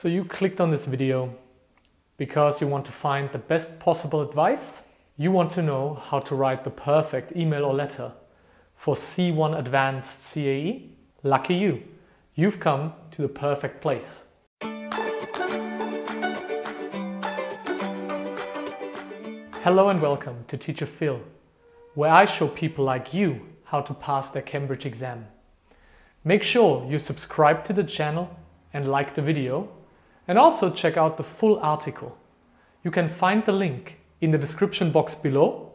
So you clicked on this video because you want to find the best possible advice? You want to know how to write the perfect email or letter for C1 Advanced CAE? Lucky you! You've come to the perfect place. Hello and welcome to Teacher Phil, where I show people like you how to pass their Cambridge exam. Make sure you subscribe to the channel and like the video, and also check out the full article. You can find the link in the description box below.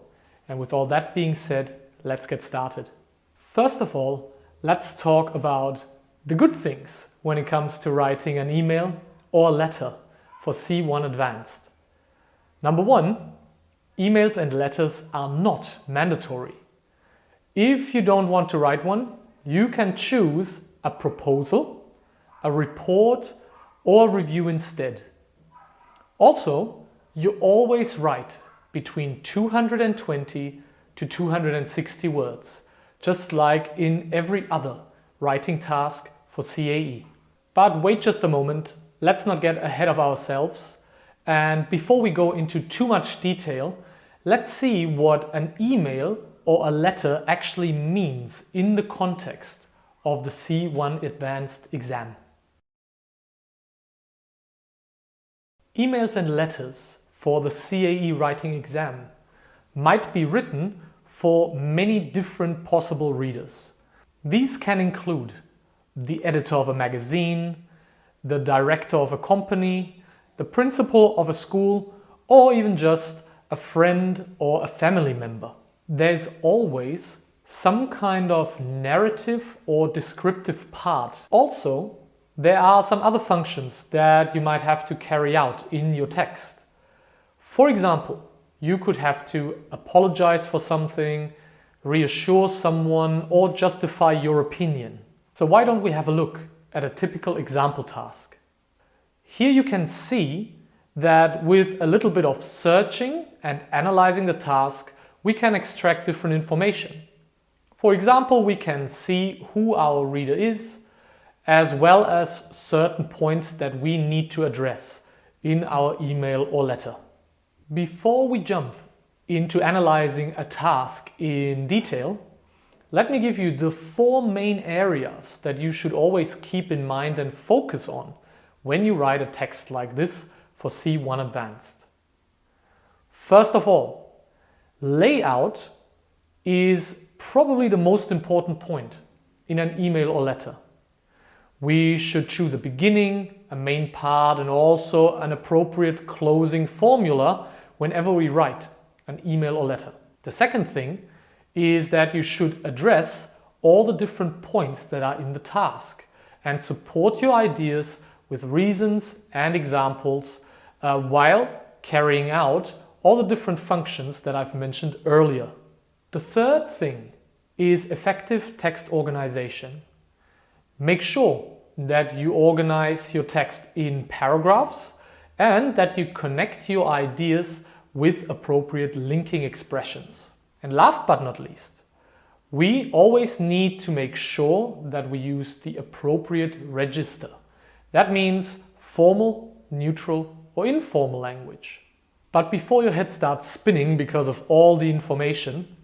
And with all that being said, let's get started. First of all, let's talk about the good things when it comes to writing an email or a letter for C1 Advanced. Number one, emails and letters are not mandatory. If you don't want to write one, you can choose a proposal, a report, or a review instead. Also, you always write between 220 to 260 words, just like in every other writing task for CAE. But wait just a moment, let's not get ahead of ourselves. And before we go into too much detail, let's see what an email or a letter actually means in the context of the C1 Advanced exam. Emails and letters for the CAE writing exam might be written for many different possible readers. These can include the editor of a magazine, the director of a company, the principal of a school, or even just a friend or a family member. There's always some kind of narrative or descriptive part. Also, there are some other functions that you might have to carry out in your text. For example, you could have to apologize for something, reassure someone, or justify your opinion. So why don't we have a look at a typical example task? Here you can see that with a little bit of searching and analyzing the task, we can extract different information. For example, we can see who our reader is, as well as certain points that we need to address in our email or letter. Before we jump into analyzing a task in detail, let me give you the 4 main areas that you should always keep in mind and focus on when you write a text like this for C1 Advanced. First of all, layout is probably the most important point in an email or letter. We should choose a beginning, a main part, and also an appropriate closing formula whenever we write an email or letter. The second thing is that you should address all the different points that are in the task and support your ideas with reasons and examples while carrying out all the different functions that I've mentioned earlier. The third thing is effective text organization. Make sure that you organize your text in paragraphs and that you connect your ideas with appropriate linking expressions. And last but not least, we always need to make sure that we use the appropriate register. That means formal, neutral, or informal language. But before your head starts spinning because of all the information,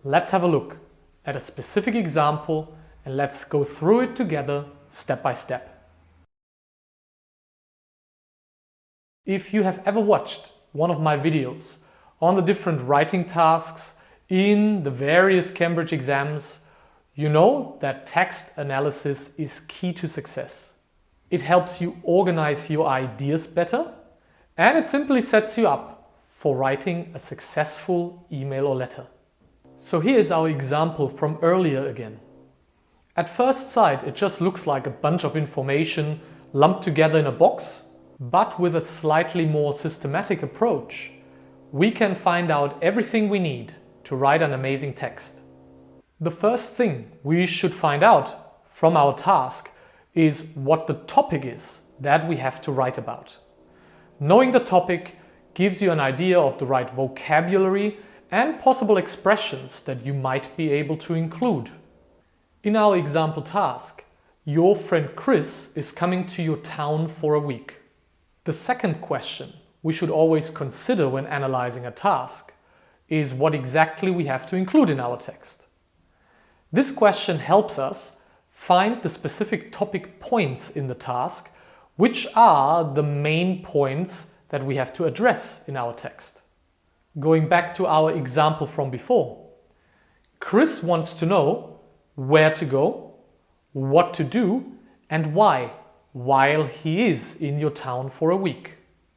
let's have a look at a specific example and let's go through it together step by step. If you have ever watched one of my videos on the different writing tasks in the various Cambridge exams, you know that text analysis is key to success. It helps you organize your ideas better, and it simply sets you up for writing a successful email or letter. So here is our example from earlier again. At first sight, it just looks like a bunch of information lumped together in a box, but with a slightly more systematic approach, we can find out everything we need to write an amazing text. The first thing we should find out from our task is what the topic is that we have to write about. Knowing the topic gives you an idea of the right vocabulary and possible expressions that you might be able to include. In our example task, your friend Chris is coming to your town for a week. The second question we should always consider when analyzing a task is what exactly we have to include in our text. This question helps us find the specific topic points in the task, which are the main points that we have to address in our text. Going back to our example from before, Chris wants to know where to go, what to do, and why while he is in your town for a week.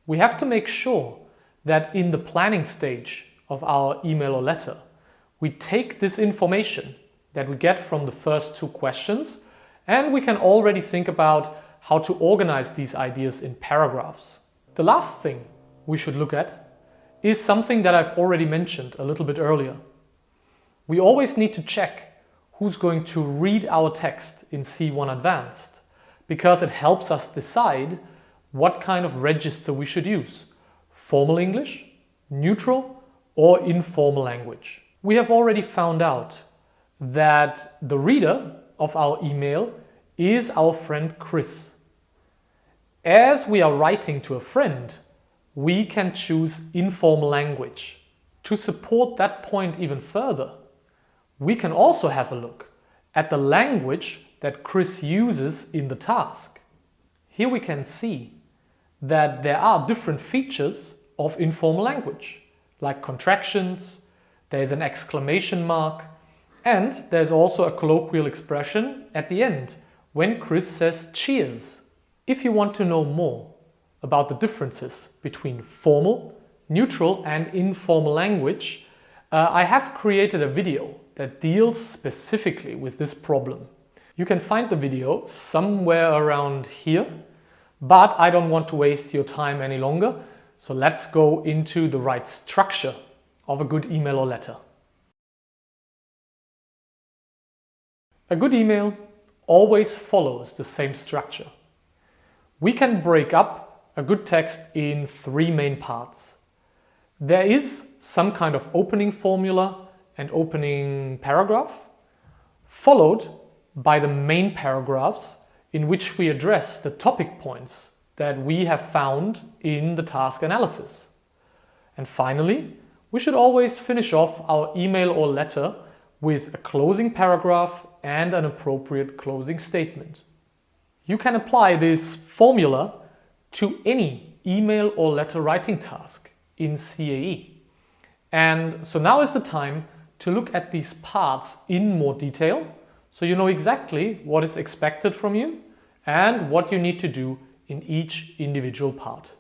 We have to make sure that in the planning stage of our email or letter, we take this information that we get from the first two questions, and we can already think about how to organize these ideas in paragraphs. The last thing we should look at is something that I've already mentioned a little bit earlier. We always need to check who's going to read our text in C1 Advanced, because it helps us decide what kind of register we should use: formal English, neutral, or informal language. We have already found out that the reader of our email is our friend Chris. As we are writing to a friend, we can choose informal language. To support that point even further, we can also have a look at the language that Chris uses in the task. Here we can see that there are different features of informal language, like contractions, there's an exclamation mark, and there's also a colloquial expression at the end when Chris says cheers. If you want to know more about the differences between formal, neutral, and informal language, I have created a video that deals specifically with this problem. You can find the video somewhere around here, but I don't want to waste your time any longer, so let's go into the right structure of a good email or letter. A good email always follows the same structure. We can break up a good text in three main parts. There is some kind of opening formula and opening paragraph, followed by the main paragraphs in which we address the topic points that we have found in the task analysis. And finally, we should always finish off our email or letter with a closing paragraph and an appropriate closing statement. You can apply this formula to any email or letter writing task in CAE. And so now is the time to look at these parts in more detail, so you know exactly what is expected from you and what you need to do in each individual part.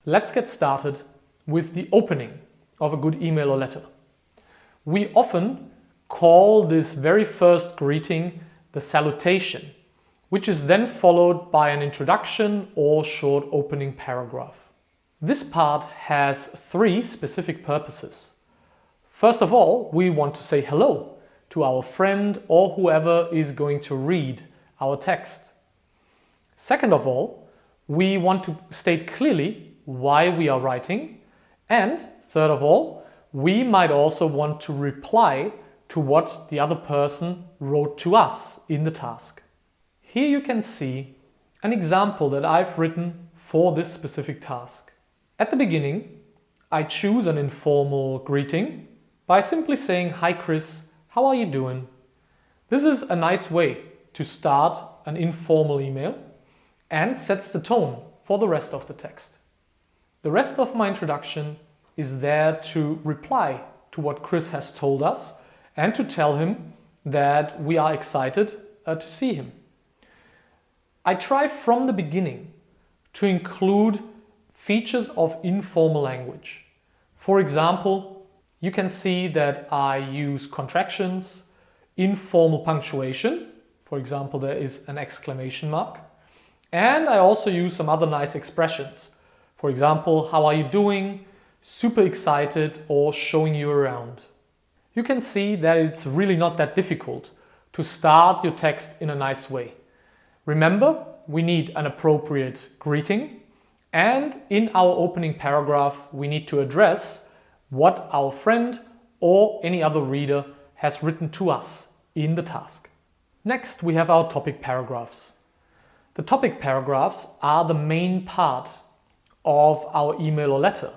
Let's get started with the opening of a good email or letter. We often call this very first greeting the salutation, which is then followed by an introduction or short opening paragraph. This part has three specific purposes. First of all, we want to say hello to our friend or whoever is going to read our text. Second of all, we want to state clearly why we are writing. And third of all, we might also want to reply to what the other person wrote to us in the task. Here you can see an example that I've written for this specific task. At the beginning, I choose an informal greeting by simply saying, "Hi Chris, how are you doing?" This is a nice way to start an informal email and sets the tone for the rest of the text. The rest of my introduction is there to reply to what Chris has told us and to tell him that we are excited to see him. I try from the beginning to include features of informal language. For example, you can see that I use contractions, informal punctuation. For example, there is an exclamation mark. And I also use some other nice expressions. For example, how are you doing? Super excited, or showing you around. You can see that it's really not that difficult to start your text in a nice way. Remember, we need an appropriate greeting, and in our opening paragraph, we need to address what our friend or any other reader has written to us in the task. Next, we have our topic paragraphs. The topic paragraphs are the main part of our email or letter.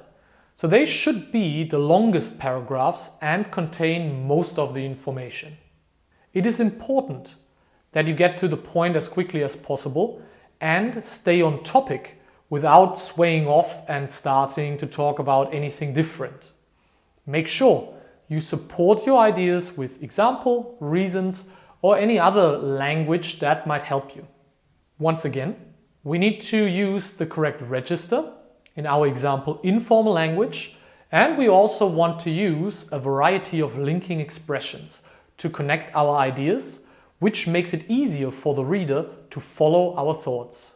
So they should be the longest paragraphs and contain most of the information. It is important that you get to the point as quickly as possible and stay on topic without swaying off and starting to talk about anything different. Make sure you support your ideas with example, reasons, or any other language that might help you. Once again, we need to use the correct register, in our example informal language, and we also want to use a variety of linking expressions to connect our ideas, which makes it easier for the reader to follow our thoughts.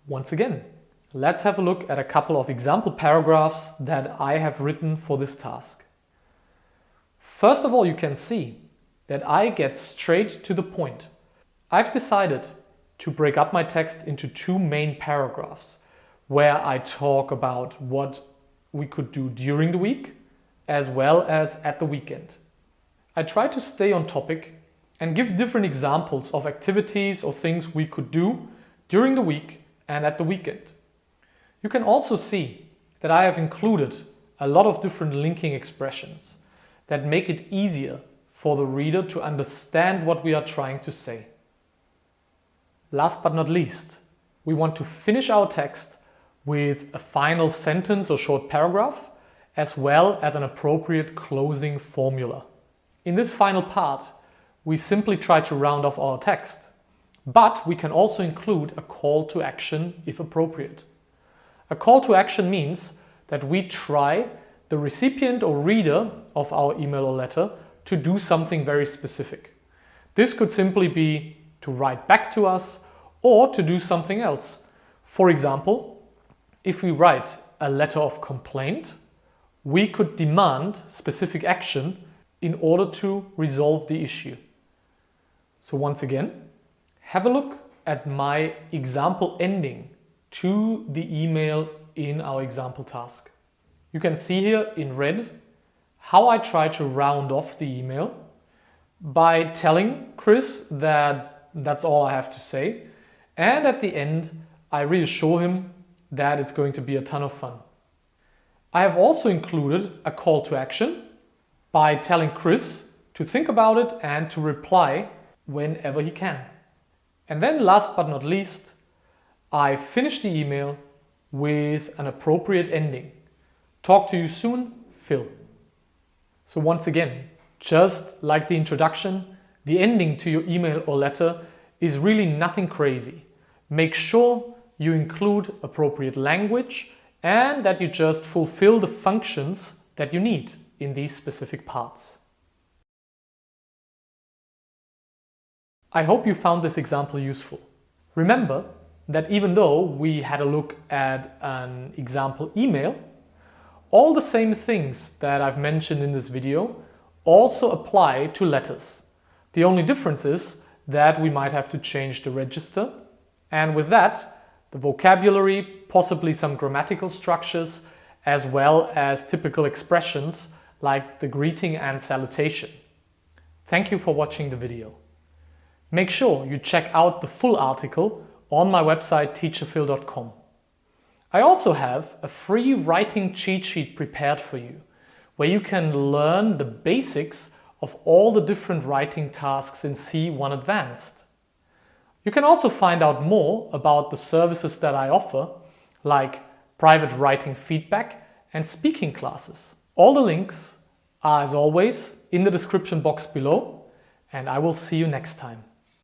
Once again, let's have a look at a couple of example paragraphs that I have written for this task. First of all, you can see that I get straight to the point. I've decided to break up my text into two main paragraphs, where I talk about what we could do during the week as well as at the weekend. I try to stay on topic and give different examples of activities or things we could do during the week and at the weekend. You can also see that I have included a lot of different linking expressions that make it easier for the reader to understand what we are trying to say. Last but not least, we want to finish our text with a final sentence or short paragraph, as well as an appropriate closing formula. In this final part, we simply try to round off our text, but we can also include a call to action if appropriate. A call to action means that we try the recipient or reader of our email or letter to do something very specific. This could simply be to write back to us or to do something else. For example, if we write a letter of complaint, we could demand specific action in order to resolve the issue. So once again, have a look at my example ending to the email in our example task. You can see here in red how I try to round off the email by telling Chris that that's all I have to say, and at the end I reassure him that it's going to be a ton of fun. I have also included a call to action by telling Chris to think about it and to reply whenever he can. And then last but not least, I finish the email with an appropriate ending. Talk to you soon, Phil. So once again, just like the introduction, the ending to your email or letter is really nothing crazy. Make sure you include appropriate language and that you just fulfill the functions that you need in these specific parts. I hope you found this example useful. Remember that even though we had a look at an example email, all the same things that I've mentioned in this video also apply to letters. The only difference is that we might have to change the register, and with that, the vocabulary, possibly some grammatical structures, as well as typical expressions like the greeting and salutation. Thank you for watching the video. Make sure you check out the full article on my website teacherphil.com. I also have a free writing cheat sheet prepared for you, where you can learn the basics of all the different writing tasks in C1 Advanced. You can also find out more about the services that I offer, like private writing feedback and speaking classes. All the links are, as always, in the description box below, and I will see you next time.